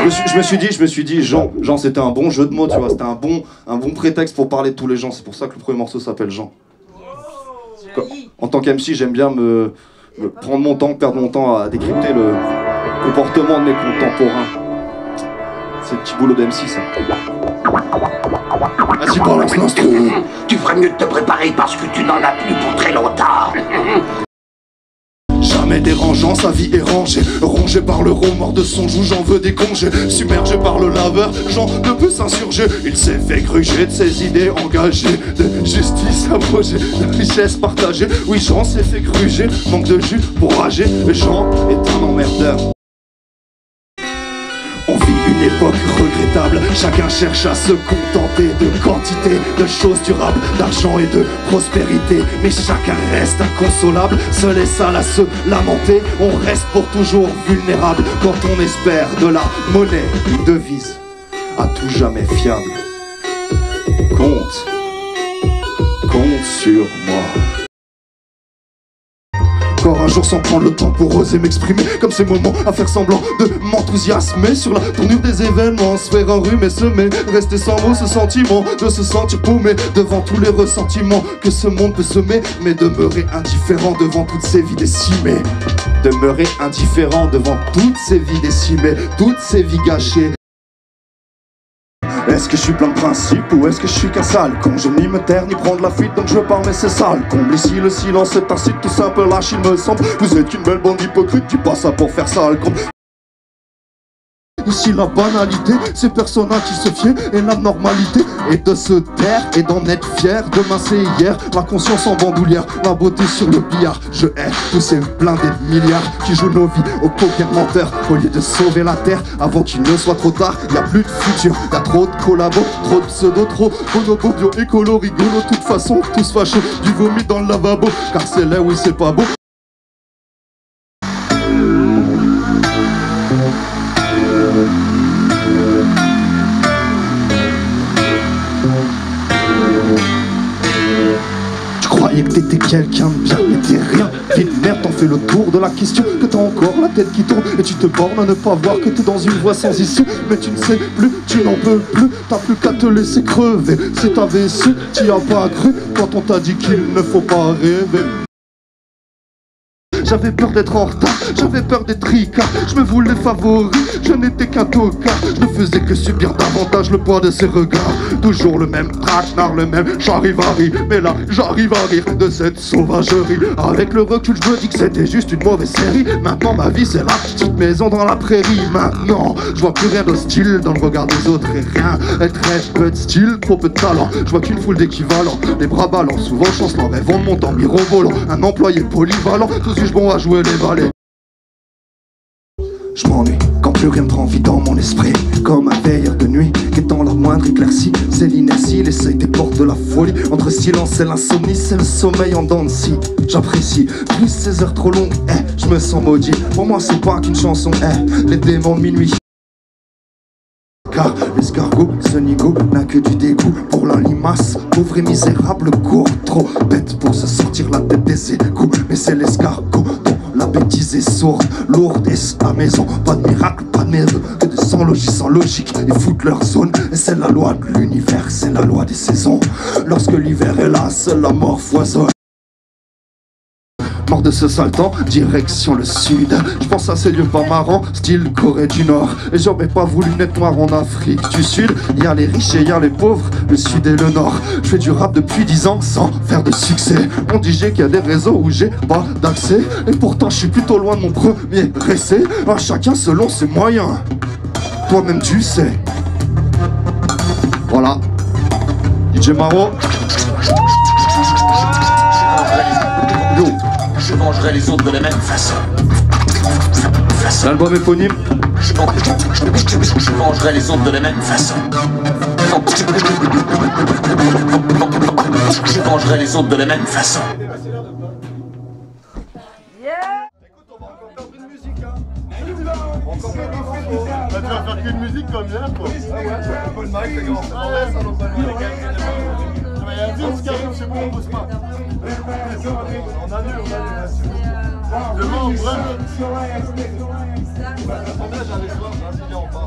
Je me suis dit, Jean, c'était un bon jeu de mots, tu vois, c'était un bon prétexte pour parler de tous les gens. C'est pour ça que le premier morceau s'appelle Jean. En tant qu'MC, j'aime bien me prendre mon temps, perdre mon temps à décrypter le comportement de mes contemporains. C'est le petit boulot d'MC, ça. Vas-y, balance l'instru. Tu ferais mieux de te préparer parce que tu n'en as plus pour très longtemps. Jamais dérangeant, sa vie est rangée. Rongé par le remords de son joug, j'en veux des congés. Submergé par le laveur, Jean ne peut s'insurger. Il s'est fait gruger de ses idées engagées, de justice abrogée, de richesse partagée. Oui, Jean s'est fait gruger, manque de jus pour rager. Jean est un emmerdeur. On vit une époque regrettable, chacun cherche à se contenter de quantité de choses durables, d'argent et de prospérité. Mais chacun reste inconsolable, seul et sale à se lamenter. On reste pour toujours vulnérable quand on espère de la monnaie, une devise à tout jamais fiable. Compte sur moi. Encore un jour sans prendre le temps pour oser m'exprimer, comme ces moments à faire semblant de m'enthousiasmer sur la tournure des événements, se faire enrhumer, semer, rester sans mots, ce sentiment de se sentir paumé devant tous les ressentiments que ce monde peut semer, mais demeurer indifférent devant toutes ces vies décimées. Demeurer indifférent devant toutes ces vies décimées, toutes ces vies gâchées. Est-ce que je suis plein de principes ou est-ce que je suis qu'un sale con? Je ni me taire ni prendre la fuite donc je parle mais c'est sale. Comble ici le silence est tacite, tout simple lâche il me semble. Vous êtes une belle bande hypocrite, tu passes ça pour faire sale con. Ici la banalité, ces personnages qui se fient et la normalité est de se taire et d'en être fier. Demain c'est hier, la conscience en bandoulière, la beauté sur le billard. Je hais tous ces blindés de milliards qui jouent nos vies au poker menteur. Au lieu de sauver la terre avant qu'il ne soit trop tard, y a plus de futur, y a trop de collabos, trop de pseudo, trop bonobo, bio, écolo, rigolo. De toute façon, tous fâcheux, du vomi dans le lavabo, car c'est là oui c'est pas beau. Je croyais que t'étais quelqu'un de bien, mais t'es rien. Vite merde, t'en fais le tour de la question, que t'as encore la tête qui tourne et tu te bornes à ne pas voir que t'es dans une voie sans issue. Mais tu ne sais plus, tu n'en peux plus, t'as plus qu'à te laisser crever. C'est ta WC, t'y as pas cru quand on t'a dit qu'il ne faut pas rêver. J'avais peur d'être en retard, j'avais peur d'être ricard. Je me voulais favori, je n'étais qu'un tocard. Je ne faisais que subir davantage le poids de ses regards. Toujours le même traquenard, le même charivari. Mais là, j'arrive à rire de cette sauvagerie. Avec le recul, je me dis que c'était juste une mauvaise série. Maintenant, ma vie, c'est la petite maison dans la prairie. Maintenant, je vois plus rien d'hostile dans le regard des autres et rien. Être très peu de style, trop peu de talent. Je vois qu'une foule d'équivalents, les bras ballants, souvent chancelant, rêvant de montant, mirobolant. Un employé polyvalent, tous juges bon à jouer les valets. Je m'ennuie quand plus rien ne prend vie dans mon esprit. Comme un veilleur de nuit, qu'étant la moindre éclaircie. C'est l'inertie, l'essai des portes de la folie. Entre silence et l'insomnie, c'est le sommeil en dents de scie. J'apprécie, plus ces heures trop longues, je me sens maudit. Pour moi c'est pas qu'une chanson, les démons de minuit. Car l'escargot, ce nigo, n'a que du dégoût pour la limace. Pauvre et misérable, court trop bête pour se sortir la tête des égouts. Mais c'est l'escargot dont la bêtise est sourde, lourde et sa maison. Pas de miracle, pas de nerveux, que de sans-logis, sans logique. Ils foutent leur zone, et c'est la loi de l'univers, c'est la loi des saisons. Lorsque l'hiver est là, seule la mort foisonne. Mort de ce sale temps, direction le sud. Je pense à ces lieux pas marrants, style Corée du Nord. Et j'aurais pas voulu naître noir en Afrique du Sud. Y'a les riches et y'a les pauvres, le Sud et le Nord. Je fais du rap depuis 10 ans sans faire de succès. On dit qu'il y a des réseaux où j'ai pas d'accès. Et pourtant je suis plutôt loin de mon premier essai. À chacun selon ses moyens. Toi-même tu sais. Voilà. DJ Maro. Yo. Je vengerai les autres de la même façon. L'album éponyme. Je vengerai les autres de la même façon. Je vengerai les autres de la même façon. Écoute, on va encore faire une musique, hein. Encore faire tu vas faire qu'une musique comme hier, quoi. Ah ouais, pas le mic, les gars. Ah ouais, ça va pas le mic. Il y a un disque qui arrive, c'est bon, on bosse pas. On annule. Demain, on brûle. Attendez, j'allais voir, vas-y, viens, on part.